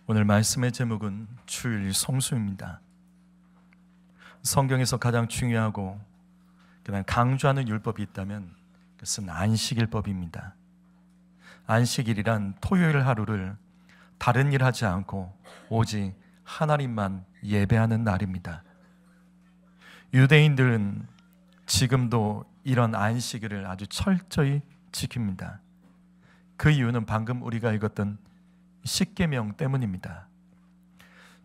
오늘 말씀의 제목은 주일 성수입니다. 성경에서 가장 중요하고 그냥 강조하는 율법이 있다면 그것은 안식일법입니다. 안식일이란 토요일 하루를 다른 일 하지 않고 오직 하나님만 예배하는 날입니다. 유대인들은 지금도 이런 안식일을 아주 철저히 지킵니다. 그 이유는 방금 우리가 읽었던 십계명 때문입니다.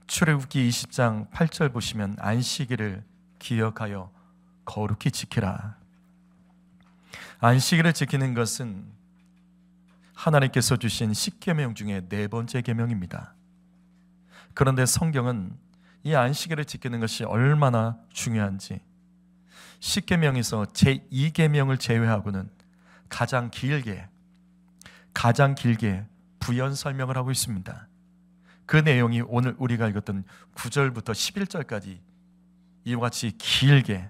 출애굽기 20장 8절 보시면 안식일을 기억하여 거룩히 지키라. 안식일을 지키는 것은 하나님께서 주신 십계명 중에 네 번째 계명입니다. 그런데 성경은 이 안식일을 지키는 것이 얼마나 중요한지 십계명에서 제2계명을 제외하고는 가장 길게 부연 설명을 하고 있습니다. 그 내용이 오늘 우리가 읽었던 9절부터 11절까지 이와 같이 길게,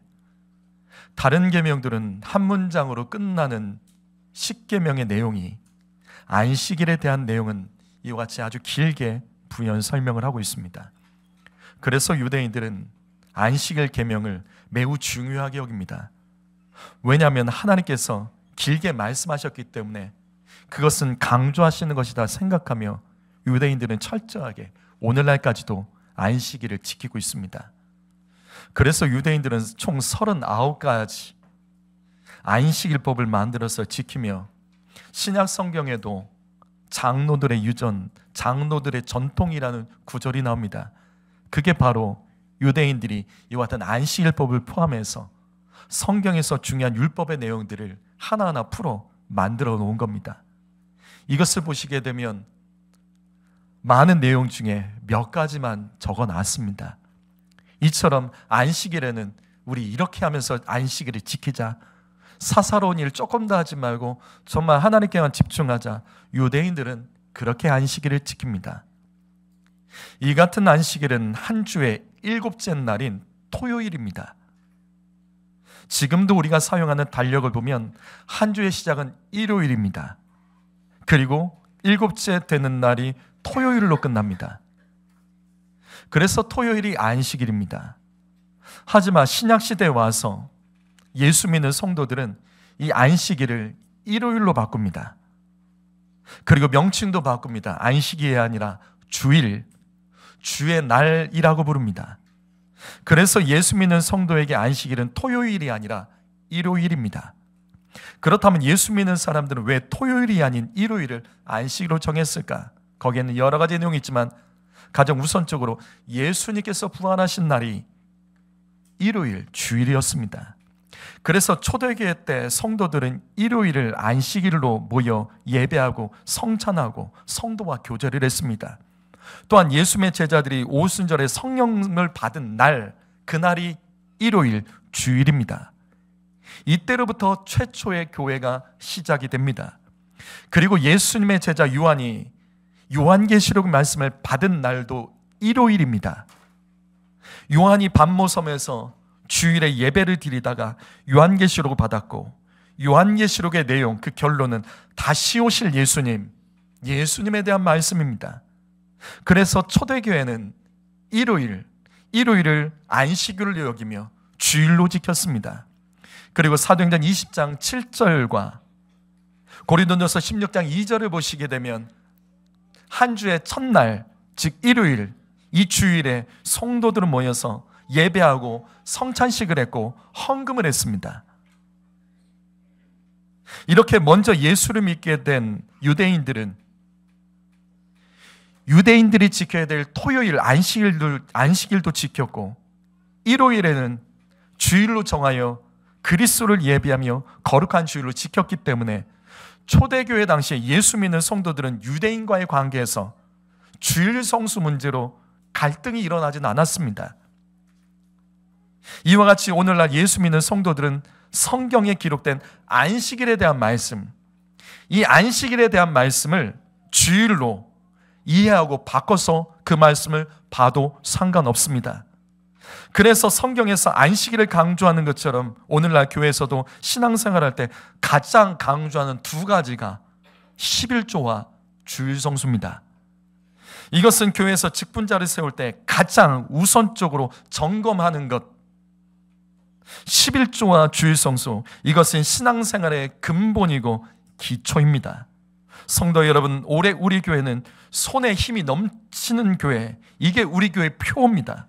다른 계명들은 한 문장으로 끝나는 십계명의 내용이 안식일에 대한 내용은 이와 같이 아주 길게 부연 설명을 하고 있습니다. 그래서 유대인들은 안식일 계명을 매우 중요하게 여깁니다. 왜냐하면 하나님께서 길게 말씀하셨기 때문에 그것은 강조하시는 것이다 생각하며 유대인들은 철저하게 오늘날까지도 안식일을 지키고 있습니다. 그래서 유대인들은 총 39가지 안식일법을 만들어서 지키며 신약 성경에도 장로들의 유전, 장로들의 전통이라는 구절이 나옵니다. 그게 바로 유대인들이 이와 같은 안식일법을 포함해서 성경에서 중요한 율법의 내용들을 하나하나 풀어 만들어 놓은 겁니다. 이것을 보시게 되면 많은 내용 중에 몇 가지만 적어놨습니다. 이처럼 안식일에는 우리 이렇게 하면서 안식일을 지키자, 사사로운 일 조금 더 하지 말고 정말 하나님께만 집중하자, 유대인들은 그렇게 안식일을 지킵니다. 이 같은 안식일은 한 주의 7째 날인 토요일입니다. 지금도 우리가 사용하는 달력을 보면 한 주의 시작은 일요일입니다. 그리고 7째 되는 날이 토요일로 끝납니다. 그래서 토요일이 안식일입니다. 하지만 신약시대에 와서 예수 믿는 성도들은 이 안식일을 일요일로 바꿉니다. 그리고 명칭도 바꿉니다. 안식일이 아니라 주일, 주의 날이라고 부릅니다. 그래서 예수 믿는 성도에게 안식일은 토요일이 아니라 일요일입니다. 그렇다면 예수 믿는 사람들은 왜 토요일이 아닌 일요일을 안식일로 정했을까? 거기에는 여러 가지 내용이 있지만 가장 우선적으로 예수님께서 부활하신 날이 일요일, 주일이었습니다. 그래서 초대교회 때 성도들은 일요일을 안식일로 모여 예배하고 성찬하고 성도와 교제를 했습니다. 또한 예수님의 제자들이 오순절에 성령을 받은 날, 그날이 일요일, 주일입니다. 이때로부터 최초의 교회가 시작이 됩니다. 그리고 예수님의 제자 요한이 요한계시록 말씀을 받은 날도 일요일입니다. 요한이 반모섬에서 주일에 예배를 드리다가 요한계시록을 받았고, 요한계시록의 내용, 그 결론은 다시 오실 예수님에 대한 말씀입니다. 그래서 초대교회는 일요일을 안식일로 여기며 주일로 지켰습니다. 그리고 사도행전 20장 7절과 고린도전서 16장 2절을 보시게 되면 한 주의 첫날, 즉 일요일, 이 주일에 성도들은 모여서 예배하고 성찬식을 했고 헌금을 했습니다. 이렇게 먼저 예수를 믿게 된 유대인들이 지켜야 될 토요일 안식일도 지켰고, 일요일에는 주일로 정하여 그리스도를 예배하며 거룩한 주일로 지켰기 때문에 초대교회 당시에 예수 믿는 성도들은 유대인과의 관계에서 주일 성수 문제로 갈등이 일어나진 않았습니다. 이와 같이 오늘날 예수 믿는 성도들은 성경에 기록된 안식일에 대한 말씀, 이 안식일에 대한 말씀을 주일로 이해하고 바꿔서 그 말씀을 봐도 상관없습니다. 그래서 성경에서 안식일을 강조하는 것처럼 오늘날 교회에서도 신앙생활할 때 가장 강조하는 두 가지가 11조와 주일 성수입니다. 이것은 교회에서 직분자를 세울 때 가장 우선적으로 점검하는 것. 11조와 주일성수, 이것은 신앙생활의 근본이고 기초입니다. 성도 여러분, 올해 우리 교회는 손에 힘이 넘치는 교회, 이게 우리 교회의 표입니다.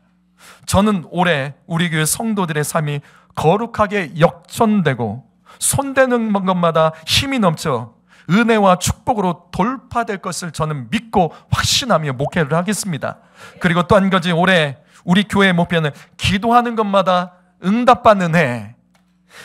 저는 올해 우리 교회 성도들의 삶이 거룩하게 역전되고 손대는 것마다 힘이 넘쳐 은혜와 축복으로 돌파될 것을 저는 믿고 확신하며 목회를 하겠습니다. 그리고 또 한 가지, 올해 우리 교회의 목표는 기도하는 것마다 응답받는 해,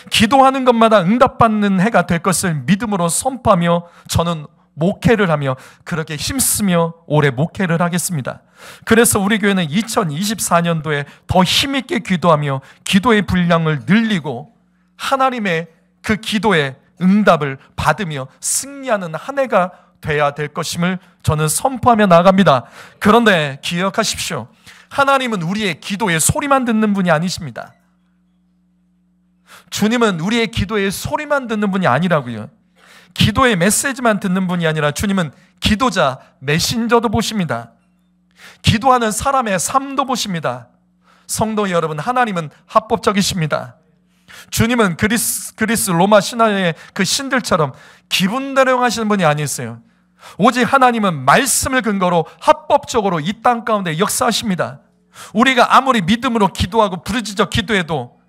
기도하는 것마다 응답받는 해가 될 것을 믿음으로 선포하며 저는 목회를 하며 그렇게 힘쓰며 올해 목회를 하겠습니다. 그래서 우리 교회는 2024년도에 더 힘있게 기도하며 기도의 분량을 늘리고 하나님의 그 기도의 응답을 받으며 승리하는 한 해가 돼야 될 것임을 저는 선포하며 나갑니다. 그런데 기억하십시오. 하나님은 우리의 기도의 소리만 듣는 분이 아니십니다. 주님은 우리의 기도의 소리만 듣는 분이 아니라고요. 기도의 메시지만 듣는 분이 아니라 주님은 기도자, 메신저도 보십니다. 기도하는 사람의 삶도 보십니다. 성도 여러분, 하나님은 합법적이십니다. 주님은 그리스 로마 신화의 그 신들처럼 기분대로 하시는 분이 아니었어요. 오직 하나님은 말씀을 근거로 합법적으로 이 땅 가운데 역사하십니다. 우리가 아무리 믿음으로 기도하고 부르짖어 기도해도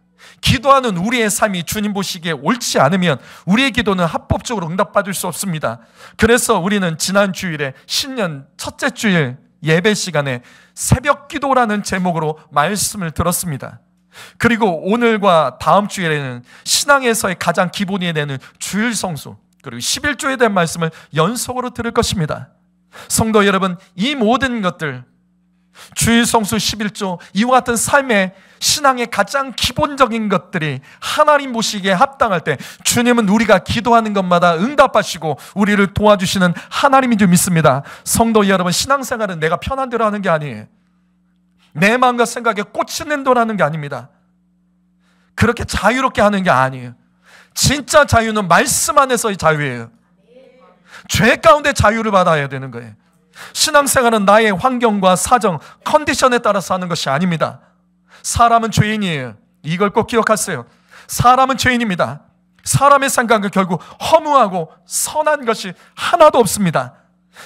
기도하는 우리의 삶이 주님 보시기에 옳지 않으면 우리의 기도는 합법적으로 응답받을 수 없습니다. 그래서 우리는 지난 주일에 신년 첫째 주일 예배 시간에 새벽 기도라는 제목으로 말씀을 들었습니다. 그리고 오늘과 다음 주일에는 신앙에서의 가장 기본이 되는 주일 성수, 그리고 11조에 대한 말씀을 연속으로 들을 것입니다. 성도 여러분, 이 모든 것들, 주일 성수 11조, 이와 같은 삶의 신앙의 가장 기본적인 것들이 하나님 보시기에 합당할 때 주님은 우리가 기도하는 것마다 응답하시고 우리를 도와주시는 하나님인 줄 믿습니다. 성도 여러분, 신앙생활은 내가 편한 대로 하는 게 아니에요. 내 마음과 생각에 꽂히는 대로 하는 게 아닙니다. 그렇게 자유롭게 하는 게 아니에요. 진짜 자유는 말씀 안에서의 자유예요. 죄 가운데 자유를 받아야 되는 거예요. 신앙생활은 나의 환경과 사정, 컨디션에 따라서 하는 것이 아닙니다. 사람은 죄인이에요. 이걸 꼭 기억하세요. 사람은 죄인입니다. 사람의 생각은 결국 허무하고 선한 것이 하나도 없습니다.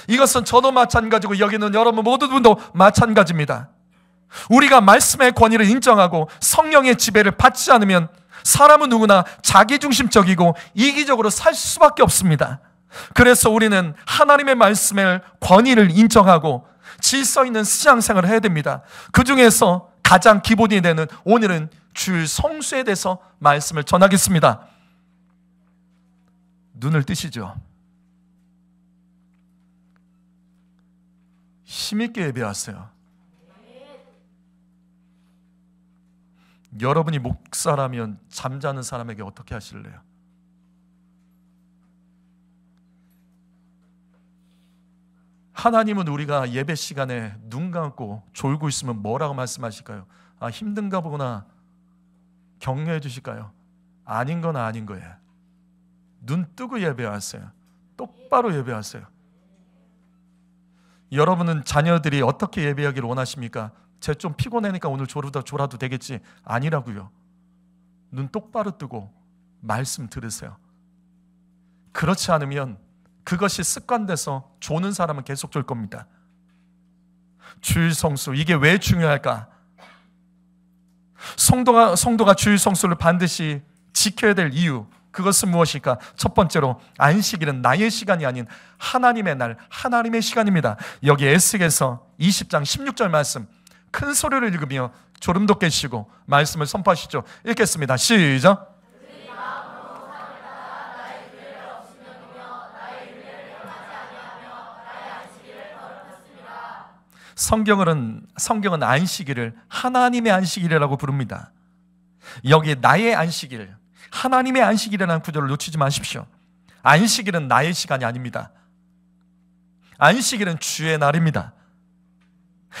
이것은 저도 마찬가지고 여기는 여러분 모두도 마찬가지입니다. 우리가 말씀의 권위를 인정하고 성령의 지배를 받지 않으면 사람은 누구나 자기중심적이고 이기적으로 살 수밖에 없습니다. 그래서 우리는 하나님의 말씀의 권위를 인정하고 질서 있는 신앙생활을 해야 됩니다. 그 중에서 가장 기본이 되는 오늘은 주일 성수에 대해서 말씀을 전하겠습니다. 눈을 뜨시죠? 힘있게 예배하세요. 여러분이 목사라면 잠자는 사람에게 어떻게 하실래요? 하나님은 우리가 예배 시간에 눈 감고 졸고 있으면 뭐라고 말씀하실까요? 아, 힘든가 보구나 격려해 주실까요? 아닌 건 아닌 거예요. 눈 뜨고 예배하세요. 똑바로 예배하세요. 여러분은 자녀들이 어떻게 예배하기를 원하십니까? 쟤 좀 피곤하니까 오늘 졸아도 되겠지. 아니라고요. 눈 똑바로 뜨고 말씀 들으세요. 그렇지 않으면 그것이 습관돼서 조는 사람은 계속 졸 겁니다. 주일 성수, 이게 왜 중요할까? 성도가 주일 성수를 반드시 지켜야 될 이유, 그것은 무엇일까? 첫 번째로 안식일은 나의 시간이 아닌 하나님의 날, 하나님의 시간입니다. 여기 에스겔서 20장 16절 말씀 큰 소리를 읽으며 졸음도 깨시고 말씀을 선포하시죠. 읽겠습니다. 시작. 성경은 안식일을 하나님의 안식일이라고 부릅니다. 여기 나의 안식일, 하나님의 안식일이라는 구절을 놓치지 마십시오. 안식일은 나의 시간이 아닙니다. 안식일은 주의 날입니다.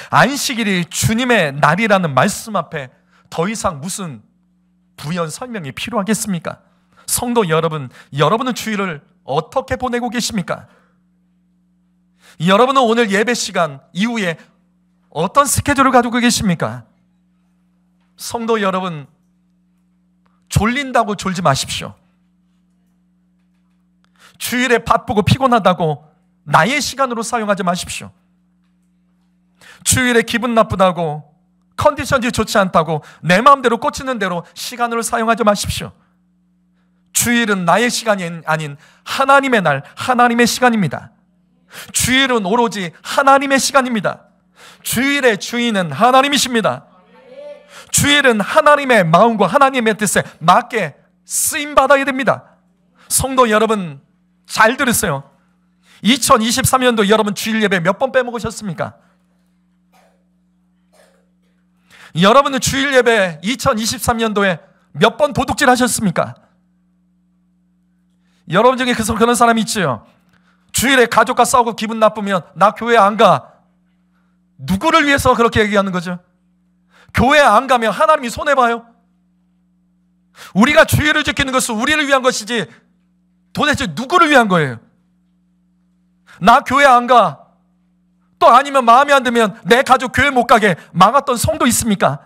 안식일이 주님의 날이라는 말씀 앞에 더 이상 무슨 부연 설명이 필요하겠습니까? 성도 여러분, 여러분은 주일을 어떻게 보내고 계십니까? 여러분은 오늘 예배 시간 이후에 어떤 스케줄을 가지고 계십니까? 성도 여러분, 졸린다고 졸지 마십시오. 주일에 바쁘고 피곤하다고 나의 시간으로 사용하지 마십시오. 주일에 기분 나쁘다고, 컨디션이 좋지 않다고 내 마음대로 꽂히는 대로 시간을 사용하지 마십시오. 주일은 나의 시간이 아닌 하나님의 날, 하나님의 시간입니다. 주일은 오로지 하나님의 시간입니다. 주일의 주인은 하나님이십니다. 주일은 하나님의 마음과 하나님의 뜻에 맞게 쓰임받아야 됩니다. 성도 여러분, 잘 들으세요. 2023년도 여러분 주일 예배 몇 번 빼먹으셨습니까? 여러분은 주일 예배 2023년도에 몇 번 도둑질 하셨습니까? 여러분 중에 그런 사람이 있죠. 주일에 가족과 싸우고 기분 나쁘면 나 교회 안 가. 누구를 위해서 그렇게 얘기하는 거죠? 교회 안 가면 하나님이 손해봐요? 우리가 주일을 지키는 것은 우리를 위한 것이지 도대체 누구를 위한 거예요? 나 교회 안 가. 또 아니면 마음에 안 들면 내 가족 교회 못 가게 막았던 성도 있습니까?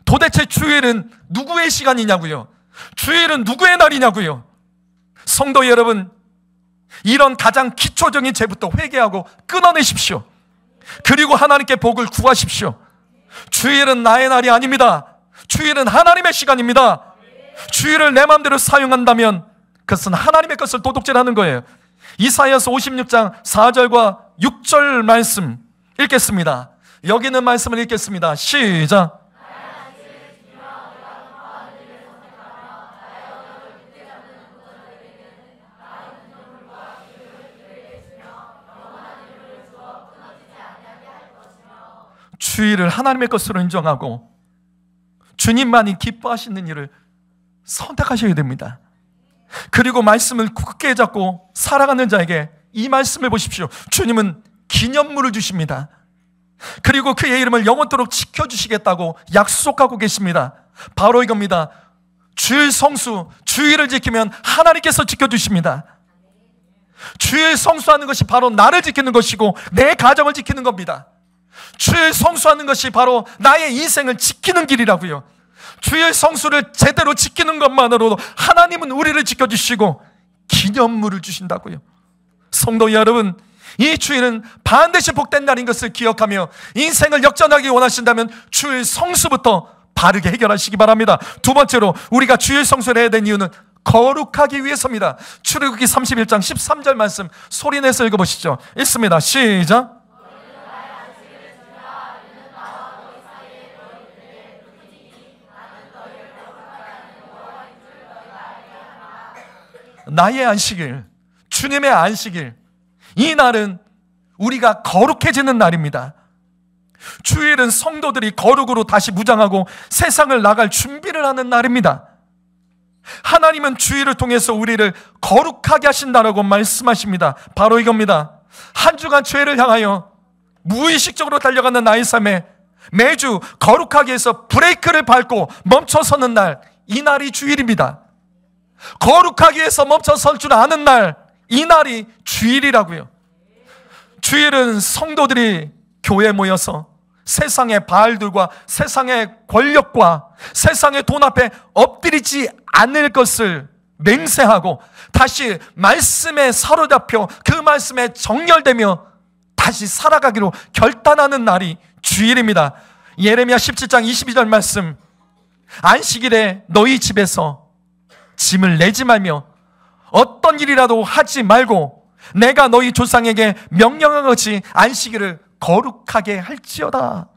도대체 주일은 누구의 시간이냐고요? 주일은 누구의 날이냐고요? 성도 여러분, 이런 가장 기초적인 죄부터 회개하고 끊어내십시오. 그리고 하나님께 복을 구하십시오. 주일은 나의 날이 아닙니다. 주일은 하나님의 시간입니다. 주일을 내 마음대로 사용한다면 그것은 하나님의 것을 도둑질하는 거예요. 이사야서 56장 4절과 6절 말씀 읽겠습니다. 여기 있는 말씀을 읽겠습니다. 시작. 주일을 하나님의 것으로 인정하고 주님만이 기뻐하시는 일을 선택하셔야 됩니다. 그리고 말씀을 굳게 잡고 살아가는 자에게 이 말씀을 보십시오. 주님은 기념물을 주십니다. 그리고 그의 이름을 영원토록 지켜주시겠다고 약속하고 계십니다. 바로 이겁니다. 주일 성수, 주일을 지키면 하나님께서 지켜주십니다. 주일 성수하는 것이 바로 나를 지키는 것이고 내 가정을 지키는 겁니다. 주일 성수하는 것이 바로 나의 인생을 지키는 길이라고요. 주일 성수를 제대로 지키는 것만으로도 하나님은 우리를 지켜주시고 기념물을 주신다고요. 성도 여러분, 이 주일은 반드시 복된 날인 것을 기억하며 인생을 역전하기 원하신다면 주일 성수부터 바르게 해결하시기 바랍니다. 두 번째로 우리가 주일 성수를 해야 되는 이유는 거룩하기 위해서입니다. 출애굽기 31장 13절 말씀 소리내서 읽어보시죠. 읽습니다. 시작. 나의 안식일, 주님의 안식일, 이 날은 우리가 거룩해지는 날입니다. 주일은 성도들이 거룩으로 다시 무장하고 세상을 나갈 준비를 하는 날입니다. 하나님은 주일을 통해서 우리를 거룩하게 하신다라고 말씀하십니다. 바로 이겁니다. 한 주간 죄를 향하여 무의식적으로 달려가는 나의 삶에 매주 거룩하게 해서 브레이크를 밟고 멈춰서는 날, 이 날이 주일입니다. 거룩하게 해서 멈춰설 줄 아는 날, 이 날이 주일이라고요. 주일은 성도들이 교회에 모여서 세상의 바알들과 세상의 권력과 세상의 돈 앞에 엎드리지 않을 것을 맹세하고 다시 말씀에 사로잡혀 그 말씀에 정렬되며 다시 살아가기로 결단하는 날이 주일입니다. 예레미야 17장 22절 말씀, 안식일에 너희 집에서 짐을 내지 말며 어떤 일이라도 하지 말고 내가 너희 조상에게 명령한 것이 안식일을 거룩하게 할지어다.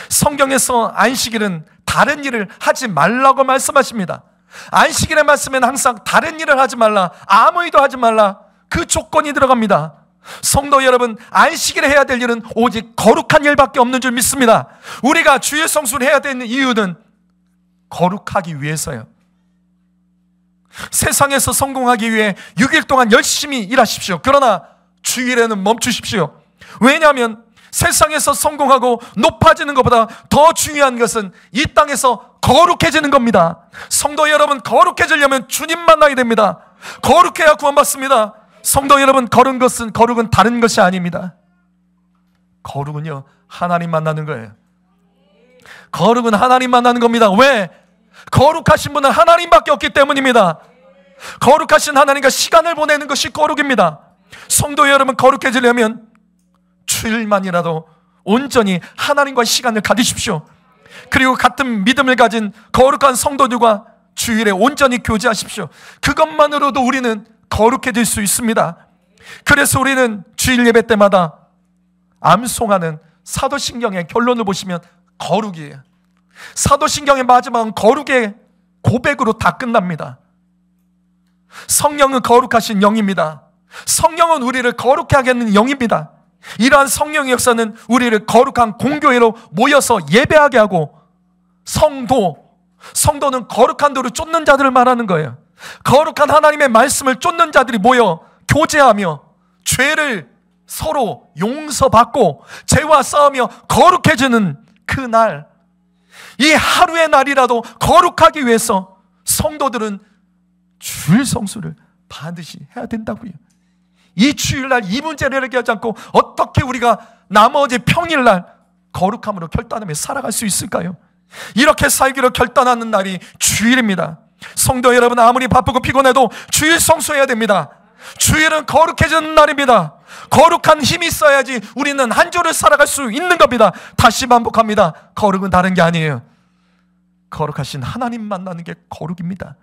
성경에서 안식일은 다른 일을 하지 말라고 말씀하십니다. 안식일의 말씀에는 항상 다른 일을 하지 말라, 아무 일도 하지 말라, 그 조건이 들어갑니다. 성도 여러분, 안식일에 해야 될 일은 오직 거룩한 일밖에 없는 줄 믿습니다. 우리가 주일 성수를 해야 되는 이유는 거룩하기 위해서요. 세상에서 성공하기 위해 6일 동안 열심히 일하십시오. 그러나 주일에는 멈추십시오. 왜냐하면 세상에서 성공하고 높아지는 것보다 더 중요한 것은 이 땅에서 거룩해지는 겁니다. 성도 여러분, 거룩해지려면 주님 만나야 됩니다. 거룩해야 구원받습니다. 성도 여러분, 거룩은 다른 것이 아닙니다. 거룩은요, 하나님 만나는 거예요. 거룩은 하나님 만나는 겁니다. 왜? 거룩하신 분은 하나님밖에 없기 때문입니다. 거룩하신 하나님과 시간을 보내는 것이 거룩입니다. 성도 여러분, 거룩해지려면 주일만이라도 온전히 하나님과 시간을 가지십시오. 그리고 같은 믿음을 가진 거룩한 성도들과 주일에 온전히 교제하십시오. 그것만으로도 우리는 거룩해질 수 있습니다. 그래서 우리는 주일 예배 때마다 암송하는 사도신경의 결론을 보시면 거룩이에요. 사도신경의 마지막은 거룩의 고백으로 다 끝납니다. 성령은 거룩하신 영입니다. 성령은 우리를 거룩하게 하는 영입니다. 이러한 성령의 역사는 우리를 거룩한 공교회로 모여서 예배하게 하고, 성도는 거룩한 도를 쫓는 자들을 말하는 거예요. 거룩한 하나님의 말씀을 쫓는 자들이 모여 교제하며 죄를 서로 용서받고 죄와 싸우며 거룩해지는 그날, 이 하루의 날이라도 거룩하기 위해서 성도들은 주일 성수를 반드시 해야 된다고요. 이 주일날 이 문제를 해결하지 않고 어떻게 우리가 나머지 평일날 거룩함으로 결단하며 살아갈 수 있을까요? 이렇게 살기로 결단하는 날이 주일입니다. 성도 여러분, 아무리 바쁘고 피곤해도 주일 성수해야 됩니다. 주일은 거룩해지는 날입니다. 거룩한 힘이 있어야지 우리는 한 주를 살아갈 수 있는 겁니다. 다시 반복합니다. 거룩은 다른 게 아니에요. 거룩하신 하나님 만나는 게 거룩입니다.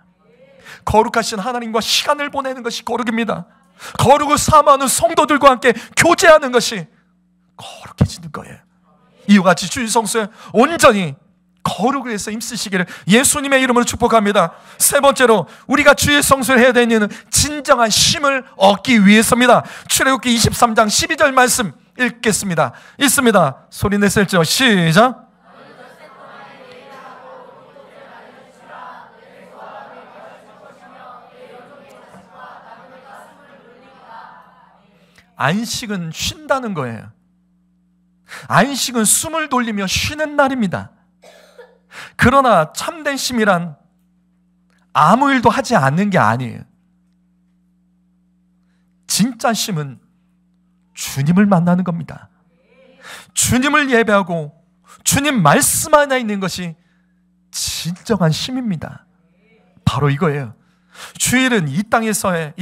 거룩하신 하나님과 시간을 보내는 것이 거룩입니다. 거룩을 사모하는 성도들과 함께 교제하는 것이 거룩해지는 거예요. 이와 같이 주일 성수에 온전히 거룩을 해서 힘쓰시기를 예수님의 이름으로 축복합니다. 세 번째로 우리가 주일 성수를 해야 되는 이유는 진정한 쉼을 얻기 위해서입니다. 출애굽기 23장 12절 말씀 읽겠습니다. 읽습니다. 소리 내실죠? 시작. 안식은 쉰다는 거예요. 안식은 숨을 돌리며 쉬는 날입니다. 그러나 참된 쉼이란 아무 일도 하지 않는 게 아니에요. 진짜 쉼은 주님을 만나는 겁니다. 주님을 예배하고 주님 말씀 안에 있는 것이 진정한 쉼입니다. 바로 이거예요. 주일은 이 땅에서의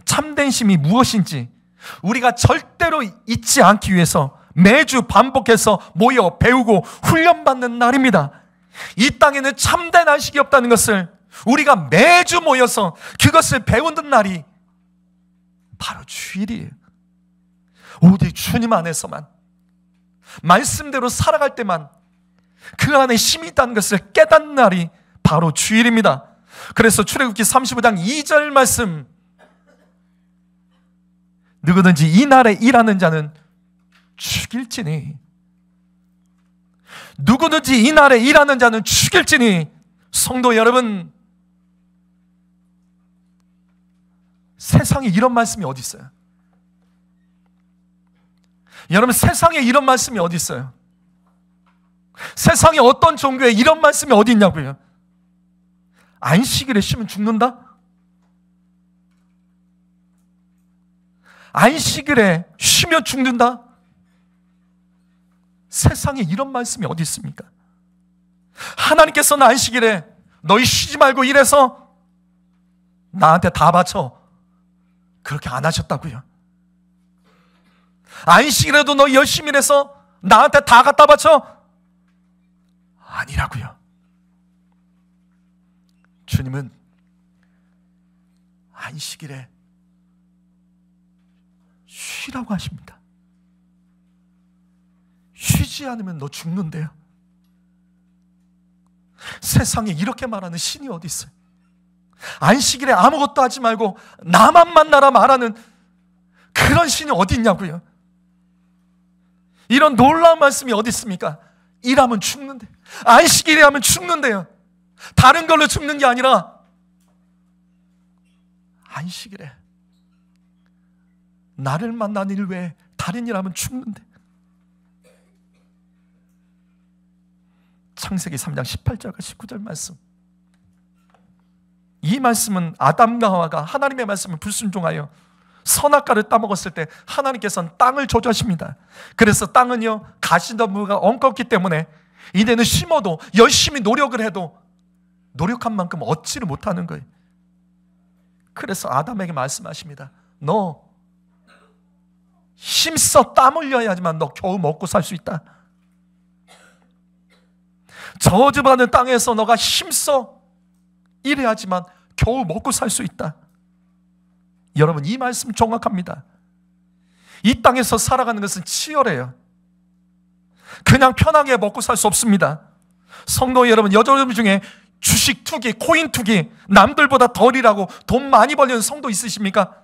참된 쉼이 무엇인지 우리가 절대로 잊지 않기 위해서 매주 반복해서 모여 배우고 훈련받는 날입니다. 이 땅에는 참된 안식이 없다는 것을 우리가 매주 모여서 그것을 배우는 날이 바로 주일이에요. 오직 주님 안에서만, 말씀대로 살아갈 때만 그 안에 힘이 있다는 것을 깨닫는 날이 바로 주일입니다. 그래서 출애굽기 35장 2절 말씀, 누구든지 이 날에 일하는 자는 죽일지니, 누구든지 이 날에 일하는 자는 죽일지니. 성도 여러분, 세상에 이런 말씀이 어디 있어요? 여러분, 세상에 이런 말씀이 어디 있어요? 세상에 어떤 종교에 이런 말씀이 어디 있냐고요? 안식일에 쉬면 죽는다? 안식일에 쉬면 죽는다? 세상에 이런 말씀이 어디 있습니까? 하나님께서는 안식일에 너희 쉬지 말고 일해서 나한테 다 바쳐, 그렇게 안 하셨다고요. 안식일에도 너희 열심히 일해서 나한테 다 갖다 바쳐, 아니라고요. 주님은 안식일에 쉬라고 하십니다. 쉬지 않으면 너 죽는데요. 세상에 이렇게 말하는 신이 어디 있어요? 안식일에 아무것도 하지 말고 나만 만나라 말하는 그런 신이 어디 있냐고요. 이런 놀라운 말씀이 어디 있습니까? 일하면 죽는데, 안식일에 하면 죽는데요. 다른 걸로 죽는 게 아니라 안식일에 나를 만나는 일 외에 다른 일 하면 죽는데. 창세기 3장 18절과 19절 말씀, 이 말씀은 아담과 하와가 하나님의 말씀을 불순종하여 선악과를 따먹었을 때 하나님께서는 땅을 저주하십니다. 그래서 땅은요, 가시덤불과 엉껍기 때문에 이제는 심어도 열심히 노력을 해도 노력한 만큼 얻지를 못하는 거예요. 그래서 아담에게 말씀하십니다. 너 힘써 땀 흘려야지만 너 겨우 먹고 살 수 있다. 저주받은 땅에서 너가 힘써 일해야지만 겨우 먹고 살 수 있다. 여러분, 이 말씀 정확합니다. 이 땅에서 살아가는 것은 치열해요. 그냥 편하게 먹고 살 수 없습니다. 성도 여러분, 여러분 중에 주식 투기, 코인 투기, 남들보다 덜 일하고 돈 많이 벌려는 성도 있으십니까?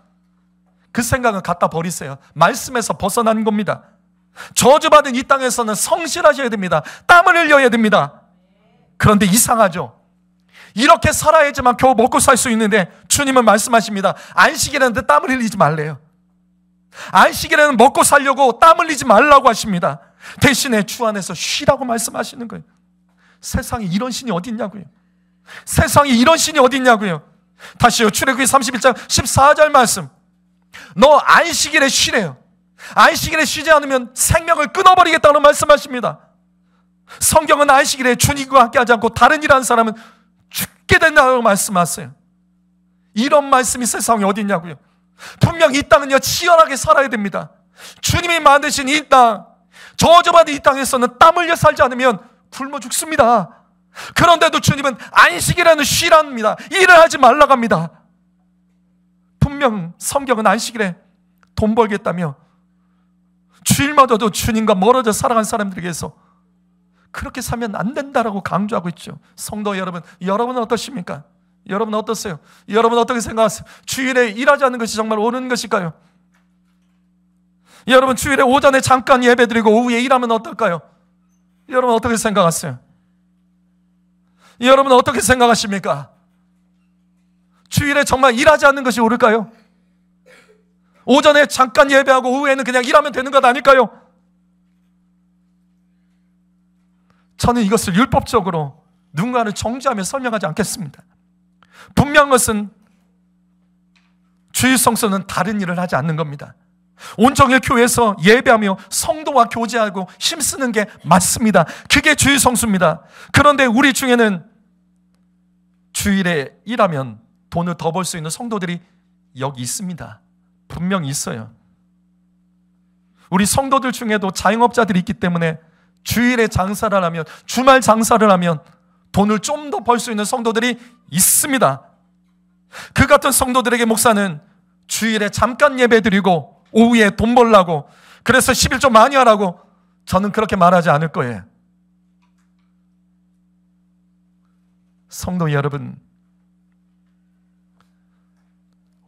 그 생각은 갖다 버리세요. 말씀에서 벗어나는 겁니다. 저주받은 이 땅에서는 성실하셔야 됩니다. 땀을 흘려야 됩니다. 그런데 이상하죠? 이렇게 살아야지만 겨우 먹고 살 수 있는데 주님은 말씀하십니다. 안식일에는 땀을 흘리지 말래요. 안식일에는 먹고 살려고 땀 흘리지 말라고 하십니다. 대신에 주 안에서 쉬라고 말씀하시는 거예요. 세상에 이런 신이 어디 있냐고요. 세상에 이런 신이 어디 있냐고요. 다시요, 출애굽기 31장 14절 말씀. 너 안식일에 쉬래요. 안식일에 쉬지 않으면 생명을 끊어버리겠다는 말씀하십니다. 성경은 안식일에 주님과 함께하지 않고 다른 일 하는 사람은 죽게 된다고 말씀하세요. 이런 말씀이 세상에 어디 있냐고요. 분명 이 땅은요, 치열하게 살아야 됩니다. 주님이 만드신 이 땅, 저주받은 이 땅에서는 땀 흘려 살지 않으면 굶어 죽습니다. 그런데도 주님은 안식일에는 쉬랍니다. 일을 하지 말라고 합니다. 분명 성경은 안식일에 돈 벌겠다며 주일마다도 주님과 멀어져 살아간 사람들에게서 그렇게 살면 안 된다라고 강조하고 있죠. 성도 여러분, 여러분은 어떠십니까? 여러분은 어떠세요? 여러분은 어떻게 생각하세요? 주일에 일하지 않는 것이 정말 옳은 것일까요? 여러분, 주일에 오전에 잠깐 예배드리고 오후에 일하면 어떨까요? 여러분 어떻게 생각하세요? 여러분은 어떻게 생각하십니까? 주일에 정말 일하지 않는 것이 옳을까요? 오전에 잠깐 예배하고 오후에는 그냥 일하면 되는 것 아닐까요? 저는 이것을 율법적으로 누군가를 정죄하며 설명하지 않겠습니다. 분명한 것은 주일 성수는 다른 일을 하지 않는 겁니다. 온종일 교회에서 예배하며 성도와 교제하고 힘쓰는 게 맞습니다. 그게 주일 성수입니다. 그런데 우리 중에는 주일에 일하면 돈을 더 벌 수 있는 성도들이 여기 있습니다. 분명히 있어요. 우리 성도들 중에도 자영업자들이 있기 때문에 주일에 장사를 하면, 주말 장사를 하면 돈을 좀 더 벌 수 있는 성도들이 있습니다. 그 같은 성도들에게 목사는 주일에 잠깐 예배 드리고 오후에 돈 벌라고, 그래서 11조 많이 하라고, 저는 그렇게 말하지 않을 거예요. 성도 여러분,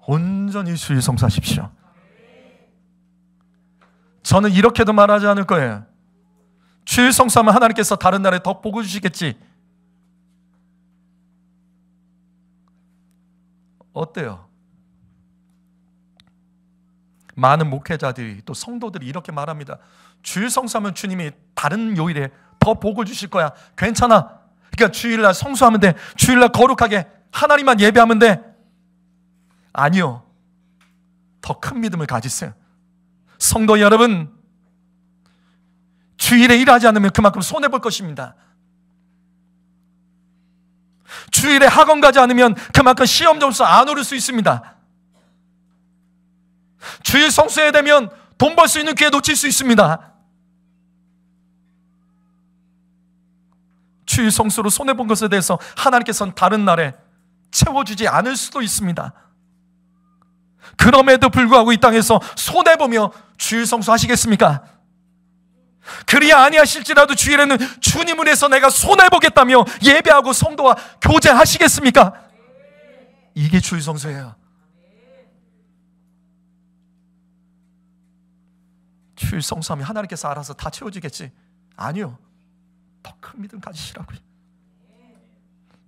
온전히 주일 성수하십시오. 저는 이렇게도 말하지 않을 거예요. 주일 성수하면 하나님께서 다른 날에 더 복을 주시겠지. 어때요? 많은 목회자들이 또 성도들이 이렇게 말합니다. 주일 성수하면 주님이 다른 요일에 더 복을 주실 거야. 괜찮아. 그러니까 주일날 성수하면 돼. 주일날 거룩하게 하나님만 예배하면 돼. 아니요. 더 큰 믿음을 가지세요. 성도 여러분, 주일에 일하지 않으면 그만큼 손해볼 것입니다. 주일에 학원 가지 않으면 그만큼 시험 점수 안 오를 수 있습니다. 주일 성수해야 되면 돈 벌 수 있는 기회 놓칠 수 있습니다. 주일 성수로 손해본 것에 대해서 하나님께서는 다른 날에 채워주지 않을 수도 있습니다. 그럼에도 불구하고 이 땅에서 손해보며 주일 성수 하시겠습니까? 그리야 아니하실지라도 주일에는 주님을 위해서 내가 손해보겠다며 예배하고 성도와 교제하시겠습니까? 이게 주일 성수예요. 주일 성수하면 하나님께서 알아서 다 채워주겠지. 아니요. 더 큰 믿음 가지시라고요.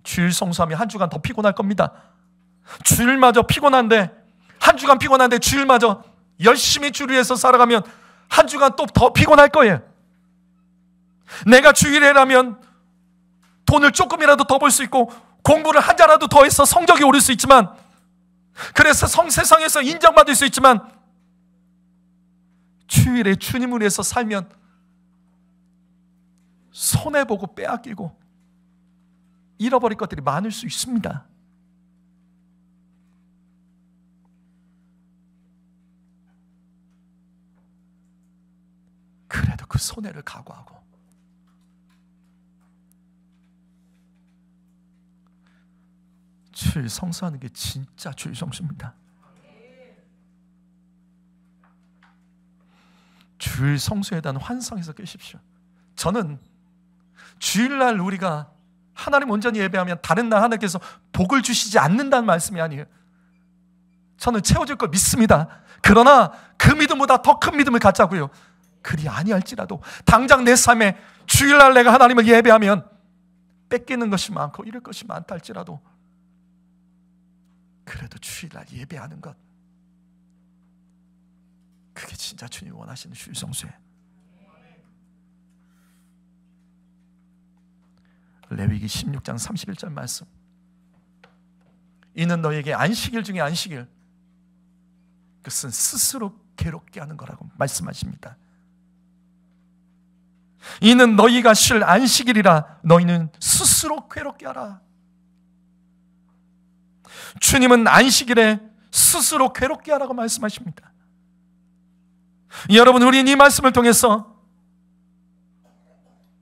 주일 성수하면 한 주간 더 피곤할 겁니다. 주일마저 피곤한데, 한 주간 피곤한데 주일마저 열심히 주를 위해서 살아가면 한 주간 또 더 피곤할 거예요. 내가 주일에라면 돈을 조금이라도 더 벌 수 있고 공부를 한 자라도 더 해서 성적이 오를 수 있지만 그래서 세상에서 인정받을 수 있지만 주일에 주님을 위해서 살면 손해보고 빼앗기고 잃어버릴 것들이 많을 수 있습니다. 그래도 그 손해를 각오하고 주일 성수하는 게 진짜 주일 성수입니다. 주일 성수에 대한 환상에서 깨십시오. 저는 주일날 우리가 하나님 온전히 예배하면 다른 날 하나님께서 복을 주시지 않는다는 말씀이 아니에요. 저는 채워줄 걸 믿습니다. 그러나 그 믿음보다 더 큰 믿음을 갖자고요. 그리 아니할지라도 당장 내 삶에 주일날 내가 하나님을 예배하면 뺏기는 것이 많고 잃을 것이 많다 할지라도 그래도 주일날 예배하는 것, 그게 진짜 주님이 원하시는 주일 성수예요. 레위기 16장 31절 말씀, 이는 너에게 안식일 중에 안식일, 그것은 스스로 괴롭게 하는 거라고 말씀하십니다. 이는 너희가 쉴 안식일이라 너희는 스스로 괴롭게 하라. 주님은 안식일에 스스로 괴롭게 하라고 말씀하십니다. 여러분, 우리는 이 말씀을 통해서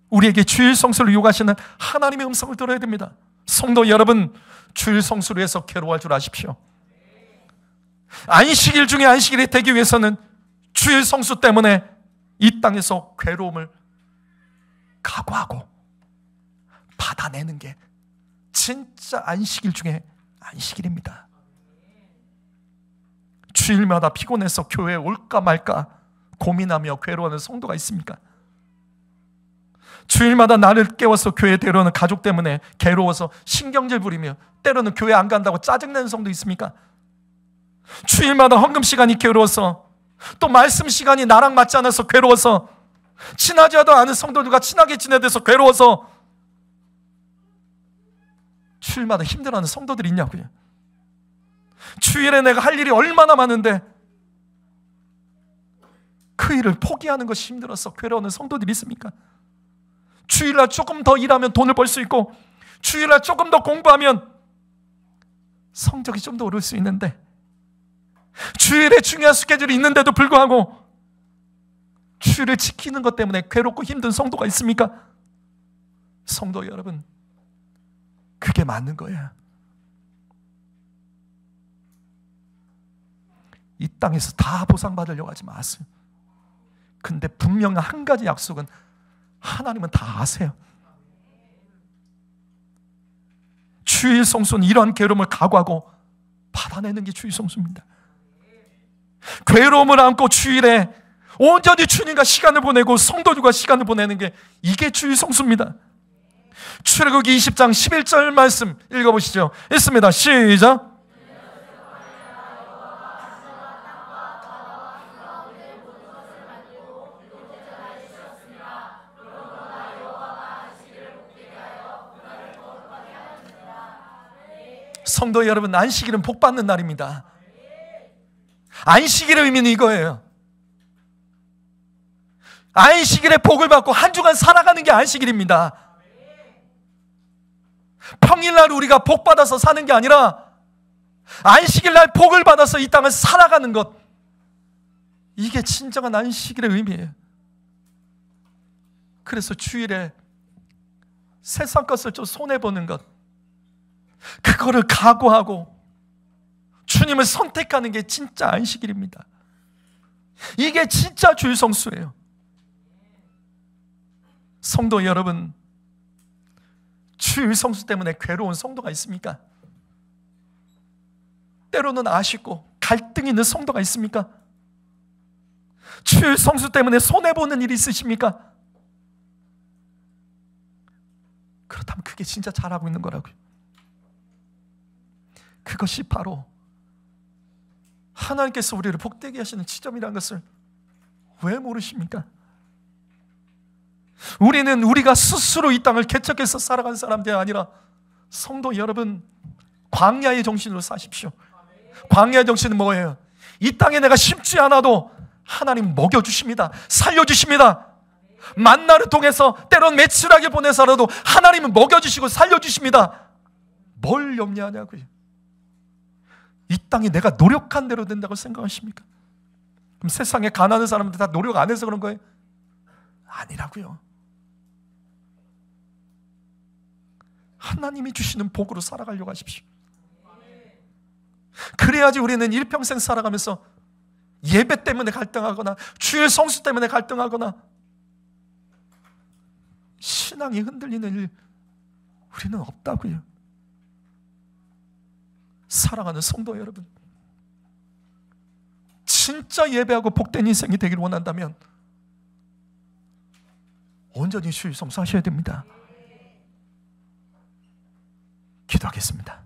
우리에게 주일 성수를 요구하시는 하나님의 음성을 들어야 됩니다. 성도 여러분, 주일 성수를 위해서 괴로워할 줄 아십시오. 안식일 중에 안식일이 되기 위해서는 주일 성수 때문에 이 땅에서 괴로움을 각오하고 받아내는 게 진짜 안식일 중에 안식일입니다. 주일마다 피곤해서 교회에 올까 말까 고민하며 괴로워하는 성도가 있습니까? 주일마다 나를 깨워서 교회에 데려오는 가족 때문에 괴로워서 신경질 부리며 때로는 교회 안 간다고 짜증내는 성도 있습니까? 주일마다 헌금 시간이 괴로워서, 또 말씀 시간이 나랑 맞지 않아서 괴로워서, 친하지도 않은 성도들과 친하게 지내돼서 괴로워서 주일마다 힘들어하는 성도들이 있냐고요. 주일에 내가 할 일이 얼마나 많은데 그 일을 포기하는 것이 힘들어서 괴로워하는 성도들이 있습니까? 주일날 조금 더 일하면 돈을 벌 수 있고, 주일날 조금 더 공부하면 성적이 좀 더 오를 수 있는데, 주일에 중요한 스케줄이 있는데도 불구하고 주일을 지키는 것 때문에 괴롭고 힘든 성도가 있습니까? 성도 여러분, 그게 맞는 거예요. 이 땅에서 다 보상받으려고 하지 마세요. 근데 분명한 한 가지 약속은 하나님은 다 아세요. 주일 성수는 이러한 괴로움을 각오하고 받아내는 게 주일 성수입니다. 괴로움을 안고 주일에 온전히 주님과 시간을 보내고 성도들과 시간을 보내는 게, 이게 주일 성수입니다. 출애굽기 20장 11절 말씀 읽어보시죠. 읽습니다. 시작. 성도 여러분, 안식일은 복 받는 날입니다. 안식일의 의미는 이거예요. 안식일에 복을 받고 한 주간 살아가는 게 안식일입니다. 평일날 우리가 복 받아서 사는 게 아니라 안식일날 복을 받아서 이 땅을 살아가는 것, 이게 진정한 안식일의 의미예요. 그래서 주일에 세상 것을 좀 손해보는 것, 그거를 각오하고 주님을 선택하는 게 진짜 안식일입니다. 이게 진짜 주일 성수예요. 성도 여러분, 주일 성수 때문에 괴로운 성도가 있습니까? 때로는 아쉽고 갈등이 있는 성도가 있습니까? 주일 성수 때문에 손해보는 일이 있으십니까? 그렇다면 그게 진짜 잘하고 있는 거라고요. 그것이 바로 하나님께서 우리를 복되게 하시는 지점이라는 것을 왜 모르십니까? 우리는 우리가 스스로 이 땅을 개척해서 살아가는 사람들이 아니라, 성도 여러분, 광야의 정신으로 사십시오. 광야의 정신은 뭐예요? 이 땅에 내가 심지 않아도 하나님 먹여주십니다. 살려주십니다. 만나를 통해서 때론 매출하게 보내서라도 하나님은 먹여주시고 살려주십니다. 뭘 염려하냐고요? 이 땅이 내가 노력한 대로 된다고 생각하십니까? 그럼 세상에 가난한 사람들 다 노력 안 해서 그런 거예요? 아니라고요. 하나님이 주시는 복으로 살아가려고 하십시오. 그래야지 우리는 일평생 살아가면서 예배 때문에 갈등하거나 주일 성수 때문에 갈등하거나 신앙이 흔들리는 일 우리는 없다고요. 사랑하는 성도 여러분, 진짜 예배하고 복된 인생이 되기를 원한다면 온전히 주일 성수하셔야 됩니다. 기도하겠습니다.